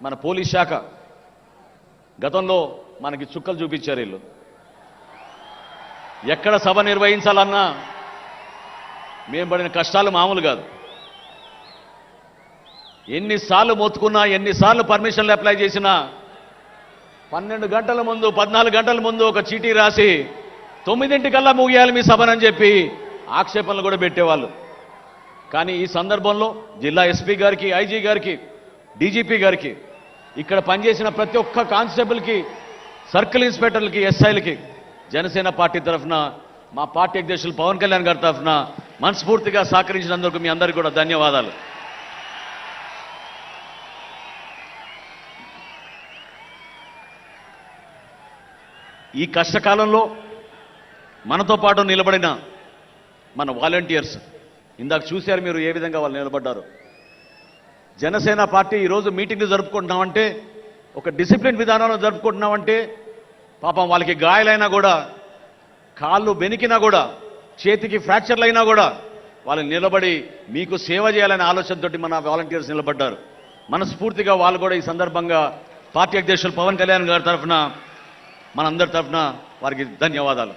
మన పోలీస్ శాఖ గతంలో మనకి చుక్కలు చూపించారు. వీళ్ళు ఎక్కడ సభ నిర్వహించాలన్నా మేము పడిన కష్టాలు మామూలు కాదు. ఎన్నిసార్లు మొత్తుకున్నా, ఎన్నిసార్లు పర్మిషన్లు అప్లై చేసినా 12 గంటల ముందు 14 గంటల ముందు ఒక చీటీ రాసి 9 ముగియాలి మీ సభనని చెప్పి ఆక్షేపణలు కూడా పెట్టేవాళ్ళు. కానీ ఈ సందర్భంలో జిల్లా ఎస్పీ గారికి, ఐజీ గారికి, డీజీపీ గారికి, ఇక్కడ పనిచేసిన ప్రతి ఒక్క కానిస్టేబుల్కి, సర్కిల్ ఇన్స్పెక్టర్లకి, ఎస్ఐలకి జనసేన పార్టీ తరఫున, మా పార్టీ అధ్యక్షులు పవన్ కళ్యాణ్ గారి తరఫున మనస్ఫూర్తిగా సహకరించినందుకు మీ అందరికీ కూడా ధన్యవాదాలు. ఈ కష్టకాలంలో మనతో పాటు నిలబడిన మన వాలంటీర్స్, ఇందాక చూశారు మీరు ఏ విధంగా వాళ్ళు నిలబడ్డారు. జనసేన పార్టీ ఈరోజు మీటింగ్లు జరుపుకుంటున్నామంటే, ఒక డిసిప్లిన్ విధానంలో జరుపుకుంటున్నామంటే, పాపం వాళ్ళకి గాయాలైనా కూడా, కాళ్ళు బెనికినా కూడా, చేతికి ఫ్రాక్చర్లు అయినా కూడా వాళ్ళు నిలబడి మీకు సేవ చేయాలనే ఆలోచనతోటి మన వాలంటీర్స్ నిలబడ్డారు. మనస్ఫూర్తిగా వాళ్ళు కూడా ఈ సందర్భంగా పార్టీ అధ్యక్షులు పవన్ కళ్యాణ్ గారి తరఫున, మనందరి తరఫున వారికి ధన్యవాదాలు.